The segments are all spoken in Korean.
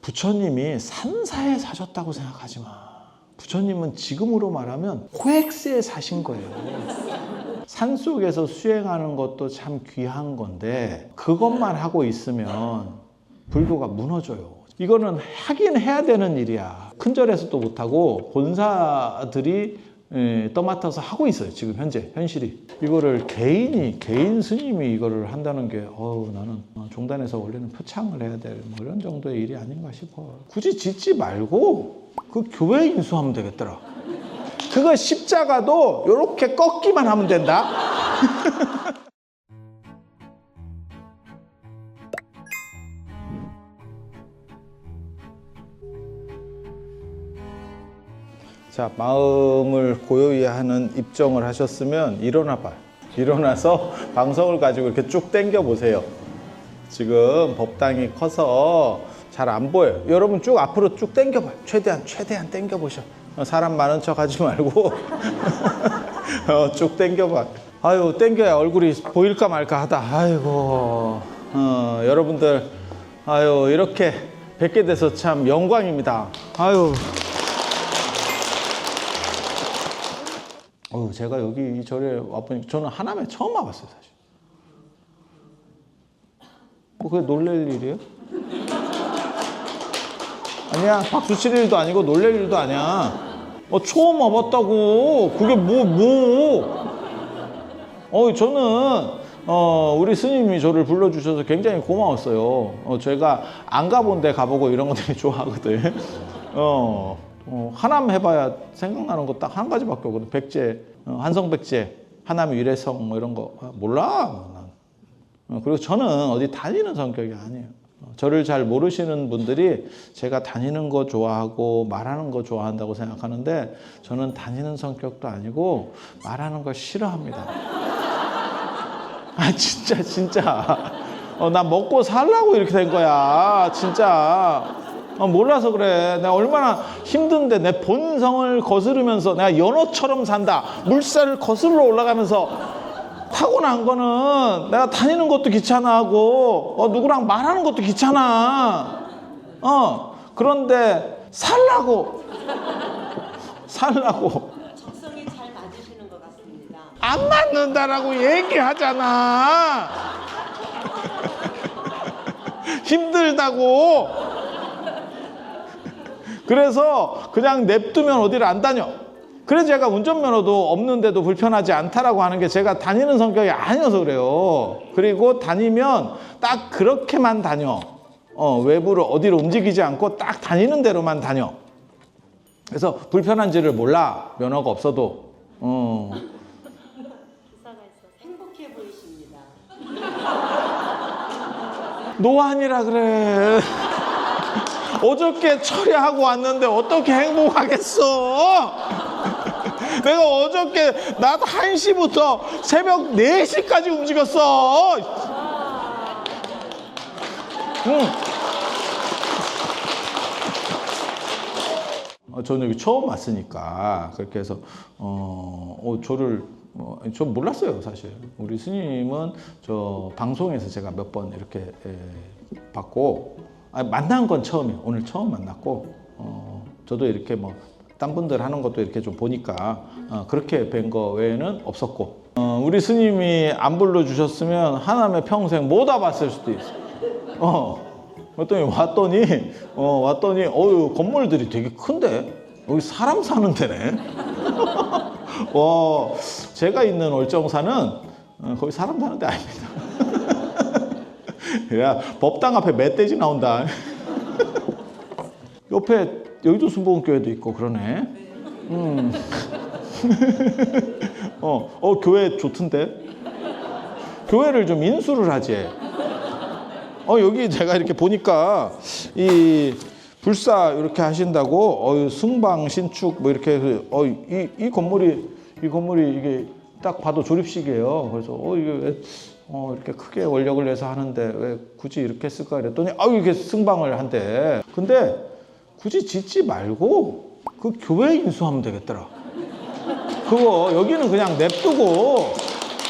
부처님이 산사에 사셨다고 생각하지 마. 부처님은 지금으로 말하면 코엑스에 사신 거예요. 산속에서 수행하는 것도 참 귀한 건데 그것만 하고 있으면 불교가 무너져요. 이거는 하긴 해야 되는 일이야. 큰절에서도 못하고 본사들이 떠맡아서 하고 있어요. 지금 현실이. 이거를 개인 스님이 이거를 한다는 게 나는 종단에서 원래는 표창을 해야 될 뭐 이런 정도의 일이 아닌가 싶어. 굳이 짓지 말고 그 교회 인수하면 되겠더라. 그거 십자가도 이렇게 꺾기만 하면 된다. 자, 마음을 고요히 하는 입정을 하셨으면 일어나 봐요. 일어나서 방석을 가지고 이렇게 쭉 당겨 보세요. 지금 법당이 커서 잘 안 보여요. 여러분 쭉 앞으로 쭉 당겨 봐요. 최대한 당겨 보셔. 사람 많은 척 하지 말고 쭉 당겨 봐. 아유, 당겨야 얼굴이 보일까 말까 하다. 아이고, 여러분들, 아유, 이렇게 뵙게 돼서 참 영광입니다. 아유. 제가 여기 이 절에 와보니까 저는 하남에 처음 와봤어요, 사실. 뭐 그게 놀랄 일이에요? 아니야, 박수 칠 일도 아니고 놀랄 일도 아니야. 처음 와봤다고. 그게 저는 우리 스님이 저를 불러주셔서 굉장히 고마웠어요. 제가 안 가본 데 가보고 이런 거 되게 좋아하거든. 하남 해봐야 생각나는 거 딱 한 가지밖에 없거든. 백제, 한성백제, 하남 위례성 뭐 이런 거 몰라. 그리고 저는 어디 다니는 성격이 아니에요. 저를 잘 모르시는 분들이 제가 다니는 거 좋아하고 말하는 거 좋아한다고 생각하는데 저는 다니는 성격도 아니고 말하는 거 싫어합니다. 아, 진짜. 나 먹고 살라고 이렇게 된 거야. 진짜. 몰라서 그래. 내가 얼마나 힘든데 내 본성을 거스르면서 내가 연어처럼 산다. 물살을 거슬러 올라가면서 타고난 거는 내가 다니는 것도 귀찮아하고 누구랑 말하는 것도 귀찮아. 그런데 살라고. 적성이 잘 맞으시는 것 같습니다. 안 맞는다라고 얘기하잖아. 힘들다고. 그래서 그냥 냅두면 어디를 안 다녀. 그래서 제가 운전면허도 없는데도 불편하지 않다라고 하는 게 제가 다니는 성격이 아니어서 그래요. 그리고 다니면 딱 그렇게만 다녀. 외부로 어디로 움직이지 않고 딱 다니는 대로만 다녀. 그래서 불편한지를 몰라. 면허가 없어도. 기사가 있어 행복해 보이십니다. 노안이라 그래. 어저께 처리하고 왔는데 어떻게 행복하겠어? 내가 어저께 낮 1시부터 새벽 4시까지 움직였어. 저는 여기 처음 왔으니까 그렇게 해서 저를 전 몰랐어요, 사실. 우리 스님은 저 방송에서 제가 몇 번 이렇게 봤고 만난 건 처음이에요. 오늘 처음 만났고 저도 이렇게 뭐 딴 분들 하는 것도 이렇게 좀 보니까 그렇게 뵌 거 외에는 없었고 우리 스님이 안 불러주셨으면 하남에 평생 못 와봤을 수도 있어. 왔더니 건물들이 되게 큰데 여기 사람 사는 데네. 제가 있는 월정사는 거기 사람 사는 데 아닙니다. 야, 법당 앞에 멧돼지 나온다. 옆에 여의도 순복음교회도 있고 그러네. 교회 좋던데. 교회를 좀 인수를 하지. 여기 제가 이렇게 보니까 이 불사 이렇게 하신다고 승방 신축 뭐 이렇게 이 건물이 이게 딱 봐도 조립식이에요. 그래서 이게 왜 이렇게 크게 원력을 내서 하는데 왜 굳이 이렇게 했을까 그랬더니 이렇게 승방을 한대. 근데 굳이 짓지 말고 그 교회 인수하면 되겠더라. 그거 여기는 그냥 냅두고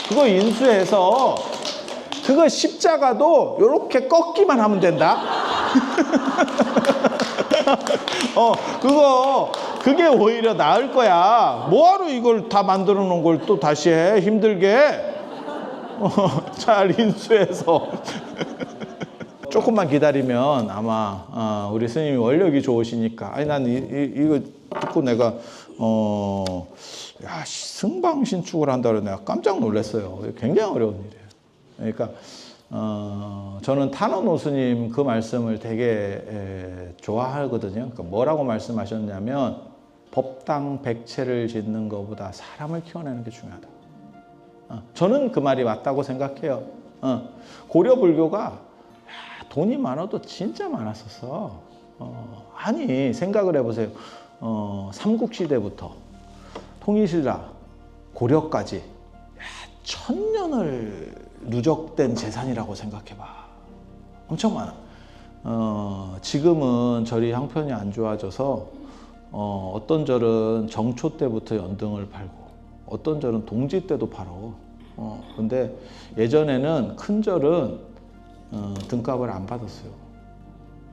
그거 인수해서 그거 십자가도 이렇게 꺾기만 하면 된다. 그게 오히려 나을 거야. 뭐하러 이걸 다 만들어 놓은 걸 또 다시 해? 힘들게. 잘 인수해서. 조금만 기다리면 아마 우리 스님이 원력이 좋으시니까. 아니 난 이거 듣고 내가 야 승방신축을 한다고 내가 깜짝 놀랐어요. 굉장히 어려운 일이에요. 그러니까 저는 탄원호 스님 그 말씀을 되게 좋아하거든요. 그러니까 뭐라고 말씀하셨냐면 법당 백채를 짓는 것보다 사람을 키워내는 게 중요하다. 저는 그 말이 맞다고 생각해요. 고려 불교가 돈이 많아도 진짜 많았었어. 아니 생각을 해보세요. 삼국시대부터 통일신라 고려까지 1000년을 누적된 재산이라고 생각해봐. 엄청 많아. 지금은 절이 형편이 안 좋아져서 어떤 절은 정초 때부터 연등을 팔고 어떤 절은 동지 때도 팔어. 근데 예전에는 큰 절은 등값을 안 받았어요.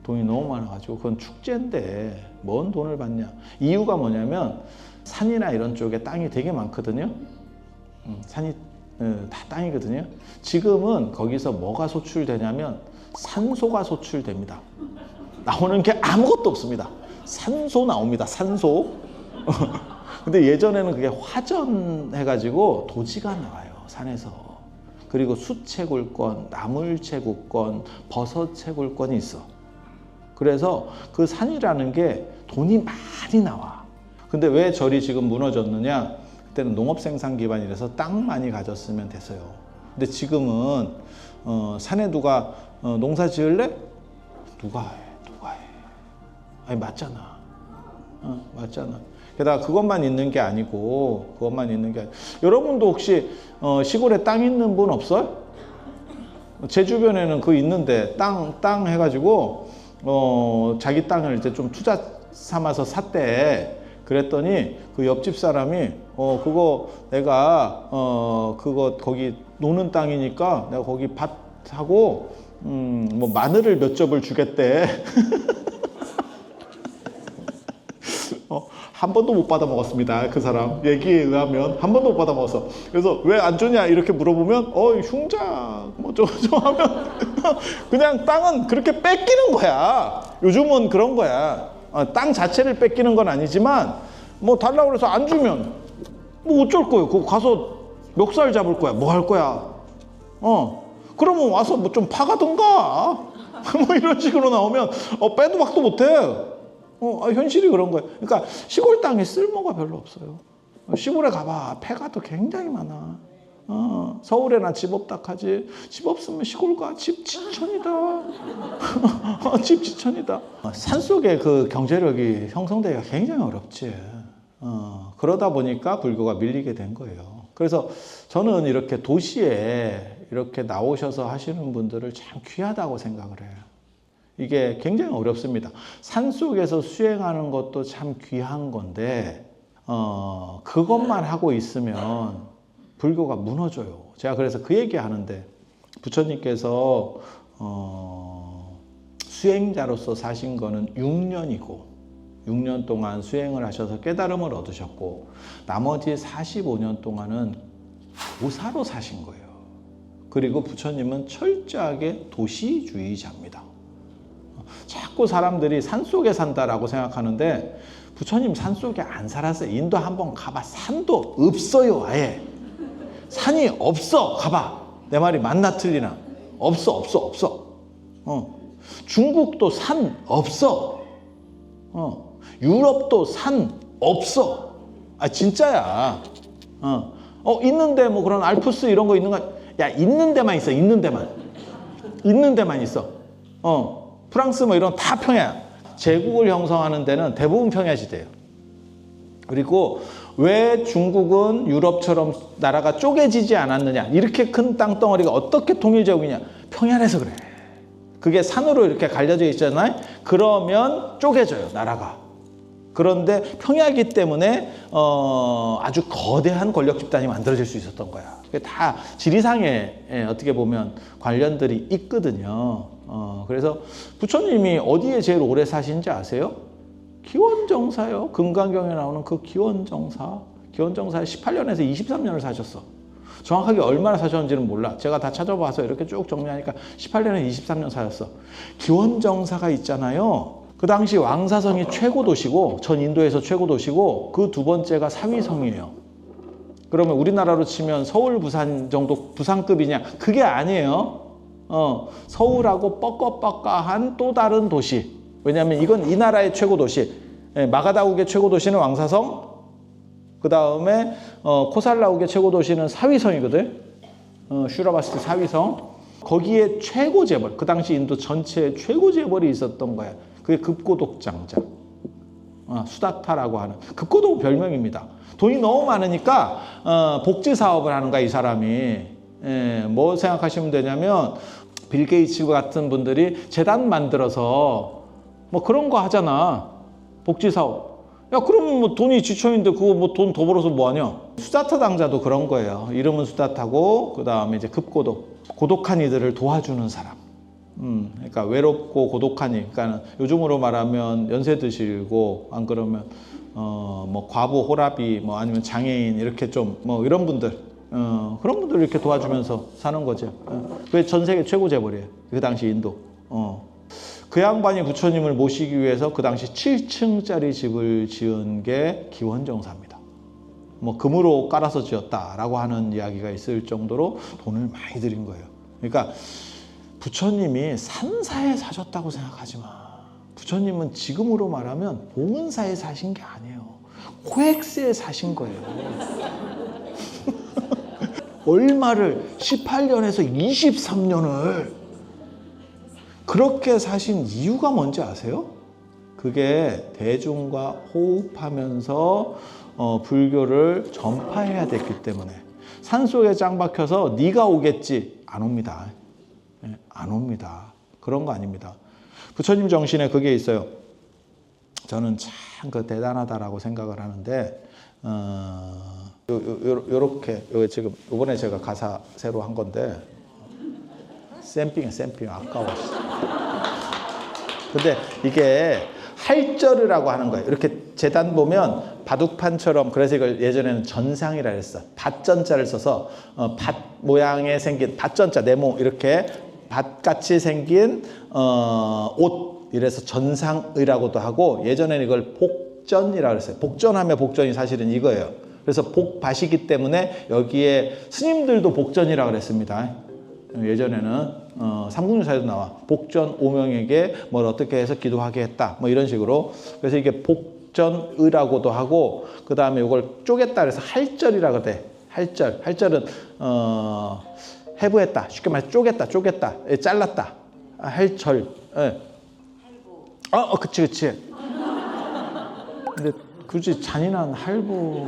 돈이 너무 많아가지고. 그건 축제인데 뭔 돈을 받냐. 이유가 뭐냐면 산이나 이런 쪽에 땅이 되게 많거든요. 산이 다 땅이거든요. 지금은 거기서 뭐가 소출되냐면 산소가 소출됩니다. 나오는 게 아무것도 없습니다. 산소 나옵니다. 산소. 근데 예전에는 그게 화전해가지고 도지가 나와요. 산에서. 그리고 수채굴권, 나물채굴권, 버섯채굴권이 있어. 그래서 그 산이라는 게 돈이 많이 나와. 근데 왜 절이 지금 무너졌느냐? 그때는 농업 생산 기반이라서 땅 많이 가졌으면 됐어요. 근데 지금은 산에 누가 농사 지을래? 누가 해? 아니 맞잖아. 맞잖아. 게다가 그것만 있는 게 아니고 여러분도 혹시 시골에 땅 있는 분 없어요? 제 주변에는 그거 있는데 땅 해가지고 자기 땅을 이제 좀 투자 삼아서 샀대. 그랬더니 그 옆집 사람이 그거 내가 그거 거기 노는 땅이니까 내가 거기 밭 하고 뭐 마늘을 몇 접을 주겠대. 한 번도 못 받아 먹었습니다. 그 사람 얘기에 의하면 한 번도 못 받아 먹었어. 그래서 왜 안 주냐 이렇게 물어보면 흉자 뭐 저 하면 그냥 땅은 그렇게 뺏기는 거야. 요즘은 그런 거야. 땅 자체를 뺏기는 건 아니지만 뭐 달라고 그래서 안 주면 뭐 어쩔 거예요. 그거 가서 멱살 잡을 거야. 뭐 할 거야. 그러면 와서 뭐 좀 파가든가 뭐 이런 식으로 나오면 빼도 박도 못해. 현실이 그런 거예요. 그러니까 시골 땅에 쓸모가 별로 없어요. 시골에 가봐. 폐가도 굉장히 많아. 서울에나 집 없다 하지. 집 없으면 시골 가. 집 지천이다. 집 지천이다. 산속에 그 경제력이 형성되기가 굉장히 어렵지. 그러다 보니까 불교가 밀리게 된 거예요. 그래서 저는 이렇게 도시에 이렇게 나오셔서 하시는 분들을 참 귀하다고 생각을 해요. 이게 굉장히 어렵습니다. 산속에서 수행하는 것도 참 귀한 건데 그것만 하고 있으면 불교가 무너져요. 제가 그래서 그 얘기 하는데 부처님께서 수행자로서 사신 거는 6년이고 6년 동안 수행을 하셔서 깨달음을 얻으셨고 나머지 45년 동안은 보사로 사신 거예요. 그리고 부처님은 철저하게 도시주의자입니다. 자꾸 사람들이 산속에 산다라고 생각하는데 부처님 산속에 안 살았어요. 인도 한번 가봐. 산도 없어요. 아예. 산이 없어. 가봐. 내 말이 맞나 틀리나. 없어. 중국도 산 없어. 유럽도 산 없어. 진짜야. 있는데 뭐 그런 알프스 이런 거 있는 거, 야, 있는 데만 있어. 있는 데만 있어. 프랑스 뭐 이런 다 평야. 제국을 형성하는 데는 대부분 평야지대예요. 그리고 왜 중국은 유럽처럼 나라가 쪼개지지 않았느냐. 이렇게 큰 땅덩어리가 어떻게 통일제국이냐. 평야라서 그래. 그게 산으로 이렇게 갈려져 있잖아요. 그러면 쪼개져요, 나라가. 그런데 평야이기 때문에 아주 거대한 권력 집단이 만들어질 수 있었던 거야. 그게 다 지리상에 어떻게 보면 관련들이 있거든요. 그래서 부처님이 어디에 제일 오래 사신지 아세요? 기원정사요. 금강경에 나오는 그 기원정사. 기원정사에 18년에서 23년을 사셨어. 정확하게 얼마나 사셨는지는 몰라. 제가 다 찾아봐서 이렇게 쭉 정리하니까 18년에 23년 사셨어. 기원정사가 있잖아요. 그 당시 왕사성이 최고 도시고, 전 인도에서 최고 도시고, 그 두 번째가 사위성이에요. 그러면 우리나라로 치면 서울, 부산 정도, 부산급이냐? 그게 아니에요. 서울하고 뻑뻑뻑한 또 다른 도시. 왜냐하면 이건 이 나라의 최고 도시. 마가다국의 최고 도시는 왕사성, 그 다음에 코살라국의 최고 도시는 사위성이거든. 슈라바스트 사위성. 거기에 최고 재벌, 그 당시 인도 전체에 최고 재벌이 있었던 거야. 그게 급고독장자, 수다타라고 하는 급고독 별명입니다. 돈이 너무 많으니까 복지 사업을 하는 거야, 이 사람이. 뭐 생각하시면 되냐면 빌 게이츠 같은 분들이 재단 만들어서 뭐 그런 거 하잖아. 복지 사업. 야, 그러면 뭐 돈이 지쳐있는데 그거 뭐 돈 더 벌어서 뭐 하냐? 수다타 당자도 그런 거예요. 이름은 수다타고, 그 다음에 이제 급고독. 고독한 이들을 도와주는 사람. 그러니까 외롭고 고독하니. 그러니까 요즘으로 말하면 연세 드시고, 안 그러면, 뭐 과부, 호라비, 뭐 아니면 장애인, 이렇게 좀, 뭐 이런 분들. 그런 분들 이렇게 도와주면서 사는 거죠. 그게 전 세계 최고 재벌이에요. 그 당시 인도. 그 양반이 부처님을 모시기 위해서 그 당시 7층짜리 집을 지은 게 기원정사입니다. 뭐 금으로 깔아서 지었다라고 하는 이야기가 있을 정도로 돈을 많이 들인 거예요. 그러니까 부처님이 산사에 사셨다고 생각하지 마. 부처님은 지금으로 말하면 봉은사에 사신 게 아니에요. 코엑스에 사신 거예요. 얼마를 18년에서 23년을 그렇게 사신 이유가 뭔지 아세요? 그게 대중과 호흡하면서 불교를 전파해야 됐기 때문에. 산속에 짱 박혀서 네가 오겠지. 안 옵니다. 안 옵니다. 그런 거 아닙니다. 부처님 정신에 그게 있어요. 저는 참 그 대단하다라고 생각을 하는데 요렇게 지금 이번에 제가 가사 새로 한 건데 샘핑 아까워. 근데 이게 할절이라고 하는 거예요. 이렇게 재단 보면 바둑판처럼, 그래서 이걸 예전에는 전상이라 했어. 밭전자를 써서 밭 모양에 생긴 밭전자, 네모 이렇게 밭같이 생긴 옷, 이래서 전상의라고도 하고, 예전에는 이걸 복전이라고 했어요. 복전하면 복전이 사실은 이거예요. 그래서 복밭이기 때문에 여기에 스님들도 복전이라고 그랬습니다. 예전에는 삼국유사에도 나와. 복전 오명에게 뭘 어떻게 해서 기도하게 했다, 뭐 이런 식으로. 그래서 이게 복전의라고도 하고, 그 다음에 이걸 쪼갰다 그래서 할절이라고 돼. 할절은 해부했다, 쉽게 말해 쪼갰다, 잘랐다, 할절. 예. 그치. 근데 굳이 잔인한 할부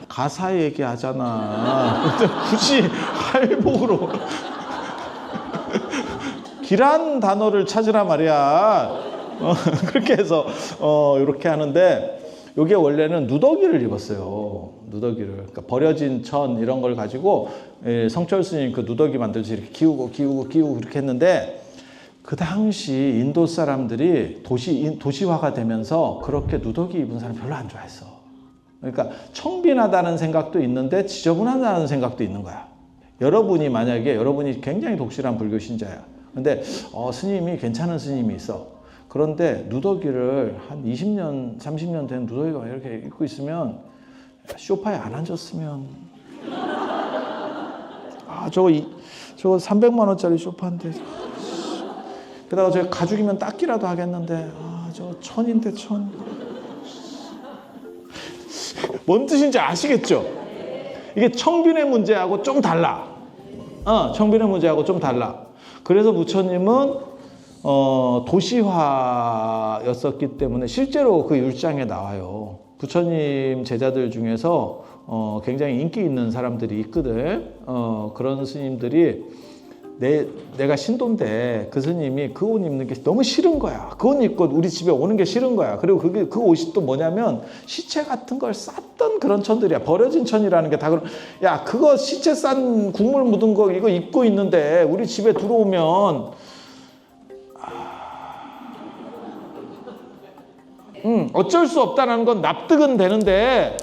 가사 얘기하잖아. 근데 굳이 할복으로 기란 단어를 찾으라 말이야. 그렇게 해서 이렇게 하는데, 이게 원래는 누더기를 입었어요. 누더기를. 그러니까 버려진 천 이런 걸 가지고 성철 스님 그 누더기 만들어서 이렇게 기우고 이렇게 했는데, 그 당시 인도 사람들이 도시화가 되면서 그렇게 누더기 입은 사람 별로 안 좋아했어. 그러니까 청빈하다는 생각도 있는데 지저분하다는 생각도 있는 거야. 만약에 여러분이 굉장히 독실한 불교 신자야. 근데 스님이 괜찮은 스님이 있어. 그런데 누더기를 한 20년, 30년 된 누더기가 이렇게 입고 있으면, 소파에 안 앉았으면, 저거 300만 원짜리 소파인데, 게다가 저 가죽이면 닦기라도 하겠는데, 저 천인데 천. 뭔 뜻인지 아시겠죠? 이게 청빈의 문제하고 좀 달라. 청빈의 문제하고 좀 달라. 그래서 부처님은 도시화였었기 때문에 실제로 그 율장에 나와요. 부처님 제자들 중에서 굉장히 인기 있는 사람들이 있거든. 그런 스님들이 내가 신도인데 그 스님이 그 옷 입는 게 너무 싫은 거야. 그 옷 입고 우리 집에 오는 게 싫은 거야. 그리고 그 옷이 또 뭐냐면 시체 같은 걸 쌌던 그런 천들이야. 버려진 천이라는 게 다 야, 그거 시체 싼 국물 묻은 거 이거 입고 있는데 우리 집에 들어오면 어쩔 수 없다는 건 납득은 되는데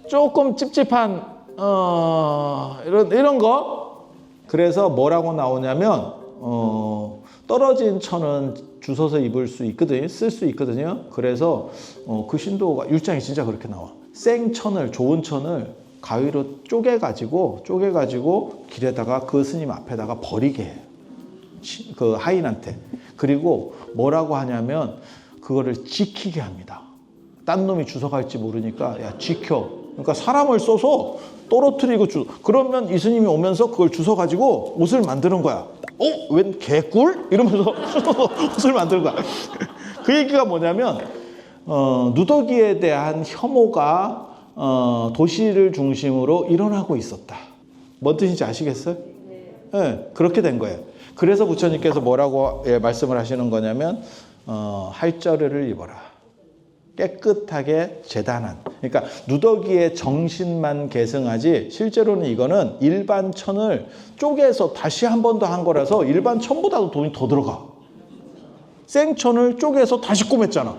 조금 찝찝한 이런 거. 그래서 뭐라고 나오냐면 떨어진 천은 주워서 입을 수 있거든요. 쓸 수 있거든요. 그래서 그 신도가 1장이 진짜 그렇게 나와. 생천을, 좋은 천을 가위로 쪼개가지고 길에다가 그 스님 앞에다가 버리게 해요. 그 하인한테. 그리고 뭐라고 하냐면 그거를 지키게 합니다. 딴 놈이 주워갈지 모르니까 야 지켜. 그러니까 사람을 써서 떨어뜨리고 그러면 이 스님이 오면서 그걸 주워가지고 옷을 만드는 거야. 웬 개꿀? 이러면서 옷을 만드는 거야. 그 얘기가 뭐냐면 누더기에 대한 혐오가 도시를 중심으로 일어나고 있었다. 뭔 뜻인지 아시겠어요? 네, 그렇게 된 거예요. 그래서 부처님께서 뭐라고 말씀을 하시는 거냐면 할자를 입어라. 깨끗하게 재단한. 그러니까 누더기의 정신만 계승하지 실제로는 이거는 일반 천을 쪼개서 다시 한 번 더 한 거라서 일반 천보다도 돈이 더 들어가. 생천을 쪼개서 다시 꼬맸잖아.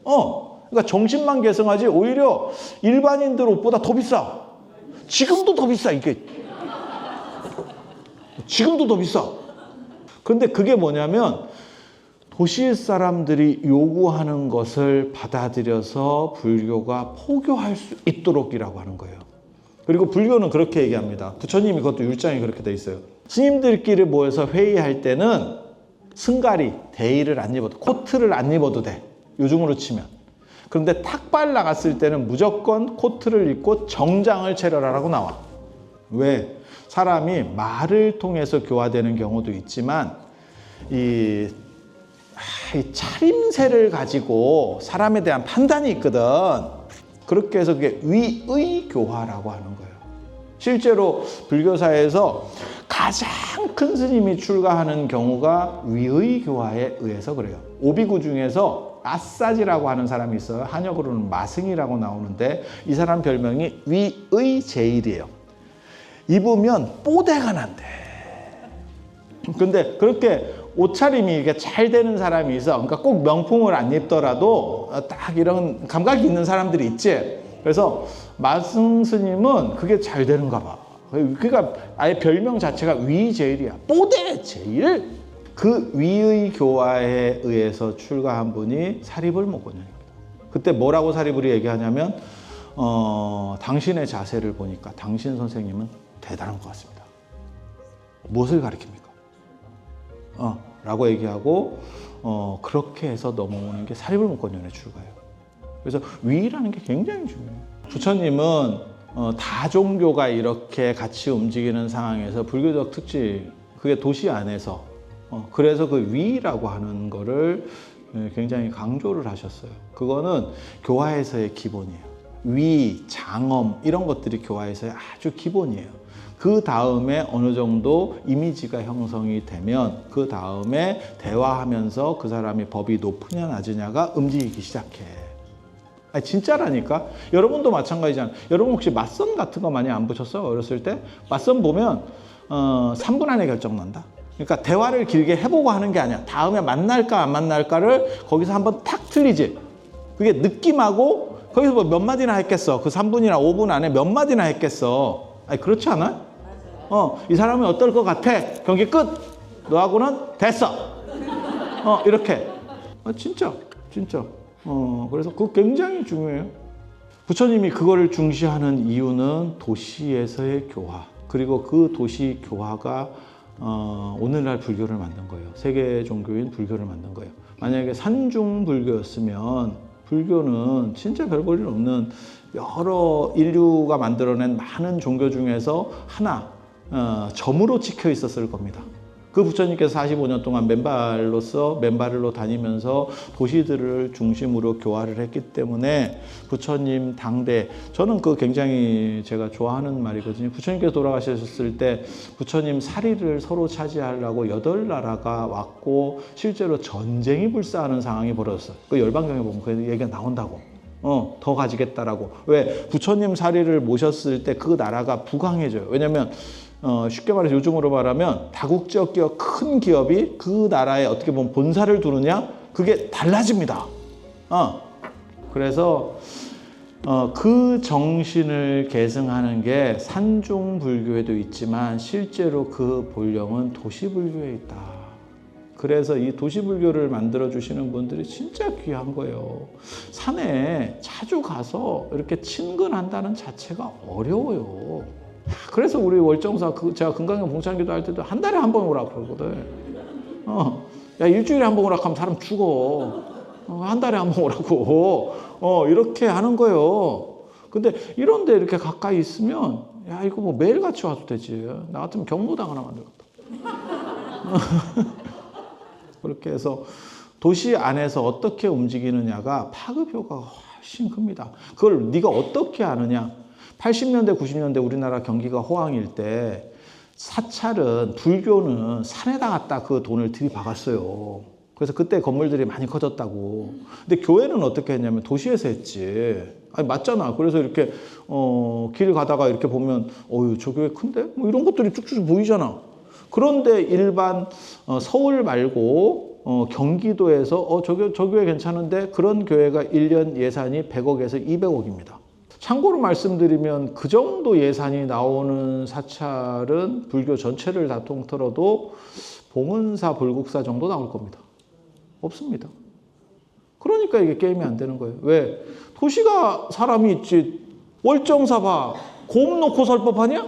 그러니까 정신만 계승하지 오히려 일반인들 옷보다 더 비싸. 지금도 더 비싸 이게. 지금도 더 비싸. 그런데 그게 뭐냐면 도시 사람들이 요구하는 것을 받아들여서 불교가 포교할 수 있도록이라고 하는 거예요. 그리고 불교는 그렇게 얘기합니다. 부처님이 그것도 율장에 그렇게 돼 있어요. 스님들끼리 모여서 회의할 때는 승가리, 대의를 안 입어도, 코트를 안 입어도 돼. 요즘으로 치면. 그런데 탁발 나갔을 때는 무조건 코트를 입고 정장을 차려라라고 나와. 왜? 사람이 말을 통해서 교화되는 경우도 있지만 이 차림새를 가지고 사람에 대한 판단이 있거든. 그렇게 해서 그게 위의 교화라고 하는 거예요. 실제로 불교사에서 가장 큰 스님이 출가하는 경우가 위의 교화에 의해서 그래요. 오비구 중에서 아싸지라고 하는 사람이 있어요. 한역으로는 마승이라고 나오는데 이 사람 별명이 위의 제일이에요. 입으면 뽀대가 난대. 근데 그렇게 옷차림이 이게 잘 되는 사람이 있어. 그러니까 꼭 명품을 안 입더라도 딱 이런 감각이 있는 사람들이 있지. 그래서 마승 스님은 그게 잘 되는가 봐. 그러니까 아예 별명 자체가 위제일이야. 뽀대 제일. 그 위의 교화에 의해서 출가한 분이 사리불목원입니다. 그때 뭐라고 사리불이 얘기하냐면 당신의 자세를 보니까 당신 선생님은 대단한 것 같습니다. 무엇을 가리킵니까? 라고 얘기하고 그렇게 해서 넘어오는 게 사리불목건연의 출가예요. 그래서 위라는 게 굉장히 중요해요. 부처님은 다종교가 이렇게 같이 움직이는 상황에서 불교적 특징, 그게 도시 안에서 그래서 그 위라고 하는 거를 굉장히 강조를 하셨어요. 그거는 교화에서의 기본이에요. 위, 장엄 이런 것들이 교화에서의 아주 기본이에요. 그 다음에 어느 정도 이미지가 형성이 되면 그 다음에 대화하면서 그 사람이 법이 높으냐 낮으냐가 움직이기 시작해. 아니, 진짜라니까. 여러분도 마찬가지잖아. 여러분 혹시 맞선 같은 거 많이 안 보셨어요? 어렸을 때? 맞선 보면 3분 안에 결정난다. 그러니까 대화를 길게 해보고 하는 게 아니야. 다음에 만날까 안 만날까를 거기서 한번 탁 틀리지. 그게 느낌하고 거기서 뭐 몇 마디나 했겠어. 그 3분이나 5분 안에 몇 마디나 했겠어. 아니 그렇지 않아? 이 사람이 어떨 것 같아? 경기 끝. 너하고는 됐어. 이렇게. 진짜. 그래서 그거 굉장히 중요해요. 부처님이 그거를 중시하는 이유는 도시에서의 교화. 그리고 그 도시 교화가 오늘날 불교를 만든 거예요. 세계 종교인 불교를 만든 거예요. 만약에 산중 불교였으면 불교는 진짜 별 볼 일 없는 여러 인류가 만들어낸 많은 종교 중에서 하나 점으로 찍혀 있었을 겁니다. 그 부처님께서 45년 동안 맨발로 다니면서 도시들을 중심으로 교화를 했기 때문에 부처님 당대, 저는 그 굉장히 제가 좋아하는 말이거든요. 부처님께서 돌아가셨을 때 부처님 사리를 서로 차지하려고 8나라가 왔고 실제로 전쟁이 불사하는 상황이 벌어졌어요. 그 열반경에 보면 그 얘기가 나온다고. 더 가지겠다라고. 왜? 부처님 사리를 모셨을 때 그 나라가 부강해져요. 왜냐면 쉽게 말해서 요즘으로 말하면 다국적 기업, 큰 기업이 그 나라에 어떻게 보면 본사를 두느냐? 그게 달라집니다. 그래서 그 정신을 계승하는 게 산중불교에도 있지만 실제로 그 본령은 도시불교에 있다. 그래서 이 도시불교를 만들어 주시는 분들이 진짜 귀한 거예요. 산에 자주 가서 이렇게 친근한다는 자체가 어려워요. 그래서 우리 월정사 제가 금강경 봉창기도 할 때도 한 달에 한 번 오라고 그러거든. 야, 일주일에 한 번 오라고 하면 사람 죽어. 한 달에 한 번 오라고. 이렇게 하는 거예요. 근데 이런데 이렇게 가까이 있으면, 야, 이거 뭐 매일같이 와도 되지. 나 같으면 경로당 하나 만들겠다. 그렇게 해서 도시 안에서 어떻게 움직이느냐가 파급 효과가 훨씬 큽니다. 그걸 네가 어떻게 아느냐. 80년대, 90년대 우리나라 경기가 호황일 때 사찰은, 불교는 산에다 갖다 그 돈을 들이박았어요. 그래서 그때 건물들이 많이 커졌다고. 근데 교회는 어떻게 했냐면 도시에서 했지. 아니, 맞잖아. 그래서 이렇게, 길 가다가 이렇게 보면, 어휴, 저 교회 큰데? 뭐 이런 것들이 쭉쭉 보이잖아. 그런데 일반, 서울 말고, 경기도에서, 저 교회 괜찮은데? 그런 교회가 1년 예산이 100억에서 200억입니다. 참고로 말씀드리면 그 정도 예산이 나오는 사찰은 불교 전체를 다 통틀어도 봉은사, 불국사 정도 나올 겁니다. 없습니다. 그러니까 이게 게임이 안 되는 거예요. 왜? 도시가 사람이 있지. 월정사 봐. 곰 놓고 설 법하냐?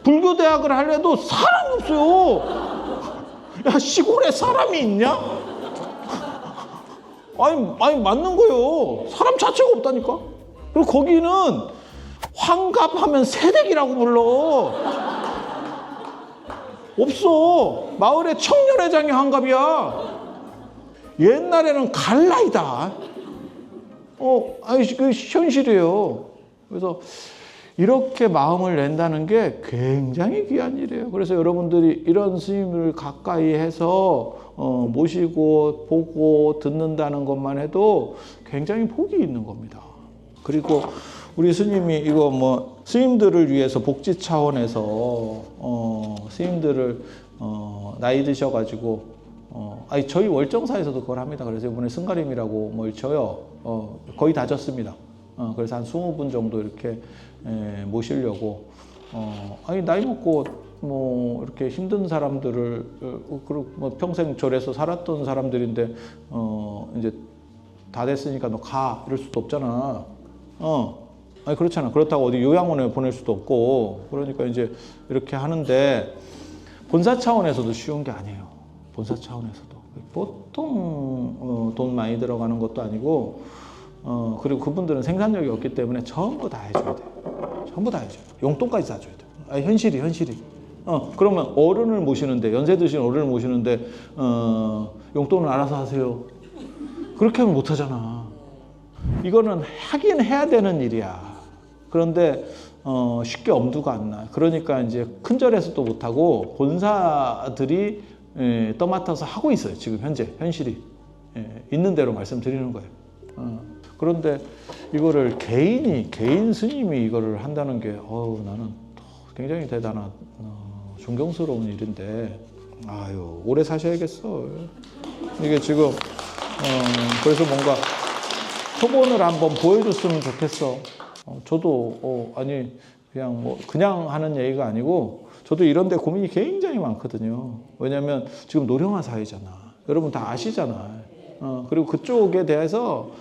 불교대학을 하려도 사람이 없어요. 야, 시골에 사람이 있냐? 아니 맞는 거예요. 사람 자체가 없다니까. 그리고 거기는 환갑하면 새댁이라고 불러. 없어. 마을에 청년회장이 환갑이야. 옛날에는 갈라이다. 그 현실이에요. 그래서 이렇게 마음을 낸다는 게 굉장히 귀한 일이에요. 그래서 여러분들이 이런 스님을 가까이 해서 모시고 보고 듣는다는 것만 해도 굉장히 복이 있는 겁니다. 그리고 우리 스님이 이거 뭐 스님들을 위해서 복지 차원에서 스님들을 나이 드셔가지고 저희 월정사에서도 그걸 합니다. 그래서 이번에 승가림이라고 뭘 쳐요. 거의 다 졌습니다. 그래서 한 20분 정도 이렇게 모시려고 나이 먹고 뭐 이렇게 힘든 사람들을 그리고 뭐 평생 절에서 살았던 사람들인데 이제 다 됐으니까 너 가 이럴 수도 없잖아. 그렇잖아. 그렇다고 어디 요양원에 보낼 수도 없고 그러니까 이제 이렇게 하는데 본사 차원에서도 쉬운 게 아니에요. 본사 차원에서도 보통 돈 많이 들어가는 것도 아니고 그리고 그분들은 생산력이 없기 때문에 전부 다 해줘야 돼. 전부 다 해줘야 돼. 용돈까지 다 줘야 돼. 현실이. 그러면 어른을 모시는데, 연세 드신 어른을 모시는데, 용돈은 알아서 하세요. 그렇게 하면 못 하잖아. 이거는 하긴 해야 되는 일이야. 그런데, 쉽게 엄두가 안 나. 그러니까 이제 큰 절에서도 못 하고, 본사들이 떠맡아서 하고 있어요. 지금 현실이. 있는 대로 말씀드리는 거예요. 그런데 이거를 개인 스님이 이거를 한다는 게, 나는 굉장히 대단한, 존경스러운 일인데, 오래 사셔야겠어. 이게 지금, 그래서 뭔가 표본을 한번 보여줬으면 좋겠어. 저도, 그냥 하는 얘기가 아니고, 저도 이런데 고민이 굉장히 많거든요. 왜냐면 지금 노령화 사회잖아. 여러분 다 아시잖아. 그리고 그쪽에 대해서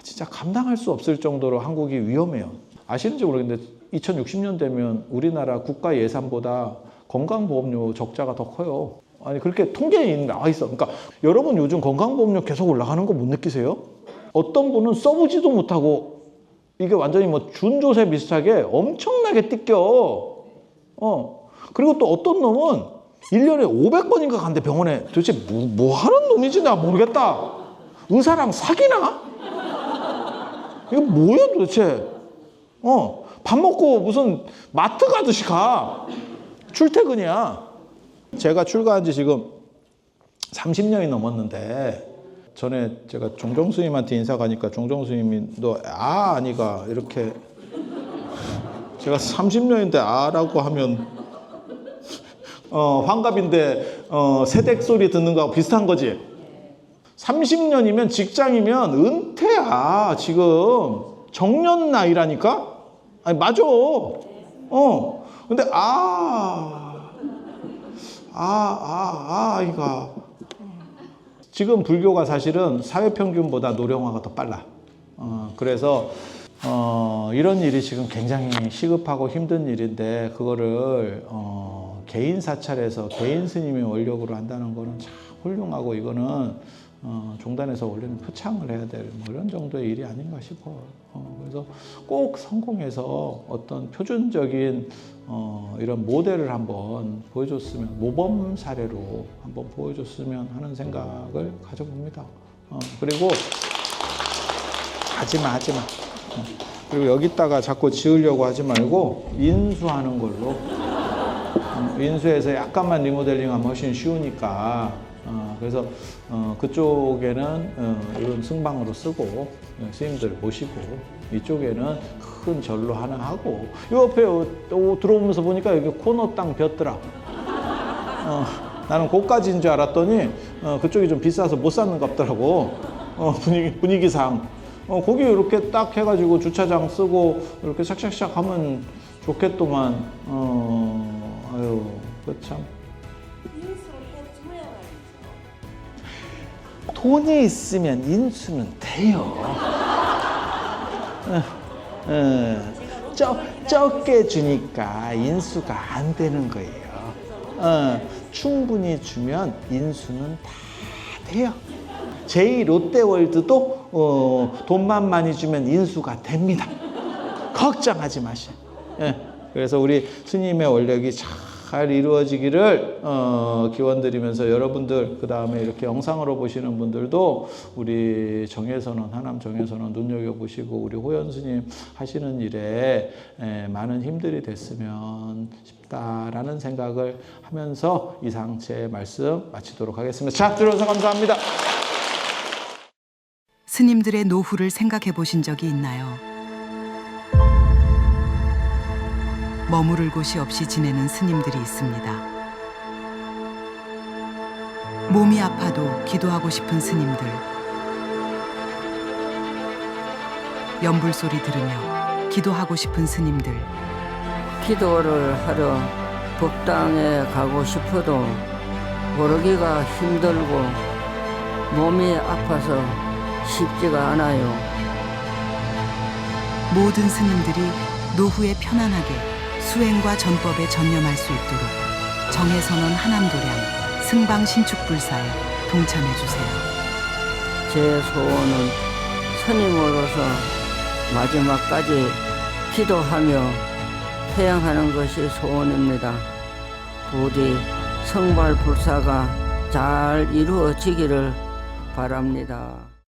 진짜 감당할 수 없을 정도로 한국이 위험해요. 아시는지 모르겠는데 2060년 되면 우리나라 국가 예산보다 건강보험료 적자가 더 커요. 그렇게 통계에 나와 있어. 그러니까 여러분 요즘 건강보험료 계속 올라가는 거 못 느끼세요? 어떤 분은 써보지도 못하고 이게 완전히 뭐 준조세 비슷하게 엄청나게 뜯겨. 그리고 또 어떤 놈은 1년에 500번인가 간대 병원에. 도대체 뭐 하는 놈인지 나 모르겠다. 의사랑 사귀나? 이거 뭐야 도대체? 밥 먹고 무슨 마트 가듯이 가. 출퇴근이야. 제가 출가한 지 지금 30년이 넘었는데 전에 제가 종종 스님한테 인사 가니까 종종 스님이 너 아니가 이렇게 제가 30년인데 아라고 하면 환갑인데 새댁 소리 듣는 거하고 비슷한 거지. 30년이면 직장이면 은퇴야. 지금 정년 나이라니까. 아니 맞아. 근데 이가 지금 불교가 사실은 사회 평균보다 노령화가 더 빨라. 그래서 이런 일이 지금 굉장히 시급하고 힘든 일인데 그거를 개인 사찰에서 개인 스님의 원력으로 한다는 거는 참 훌륭하고 이거는 종단에서 원래는 표창을 해야 될 뭐 이런 정도의 일이 아닌가 싶어요. 그래서 꼭 성공해서 어떤 표준적인 이런 모델을 한번 보여줬으면 모범 사례로 한번 보여줬으면 하는 생각을 가져봅니다. 그리고 하지마. 그리고 여기다가 자꾸 지으려고 하지 말고 인수하는 걸로. 인수해서 약간만 리모델링하면 훨씬 쉬우니까. 그래서 그쪽에는 이런 승방으로 쓰고 스님들 모시고 이쪽에는 큰 절로 하나 하고 이 옆에 들어오면서 보니까 여기 코너 땅 벼더라. 나는 고까지인 줄 알았더니 그쪽이 좀 비싸서 못 사는 것 같더라고. 분위기상. 거기 이렇게 딱 해가지고 주차장 쓰고 이렇게 샥샥샥 하면 좋겠더만. 아유, 그 참. 돈이 있으면 인수는 돼요. 적게 주니까 인수가 안 되는 거예요. 충분히 주면 인수는 다 돼요. 제2롯데월드도 돈만 많이 주면 인수가 됩니다. 걱정하지 마세요. 그래서 우리 스님의 원력이 잘 이루어지기를 기원드리면서 여러분들 그 다음에 이렇게 영상으로 보시는 분들도 우리 정예선언 하남 정예선언 눈여겨보시고 우리 호연 스님 하시는 일에 많은 힘들이 됐으면 싶다라는 생각을 하면서 이상 제 말씀 마치도록 하겠습니다. 자, 들어주셔서 감사합니다. 스님들의 노후를 생각해 보신 적이 있나요? 머무를 곳이 없이 지내는 스님들이 있습니다. 몸이 아파도 기도하고 싶은 스님들. 연불 소리 들으며 기도하고 싶은 스님들. 기도를 하러 법당에 가고 싶어도 오르기가 힘들고 몸이 아파서 쉽지가 않아요. 모든 스님들이 노후에 편안하게 수행과 전법에 전념할 수 있도록 정예선언 하남도량 승방신축불사에 동참해 주세요. 제 소원은 스님으로서 마지막까지 기도하며 회양하는 것이 소원입니다. 부디 성발불사가 잘 이루어지기를 바랍니다.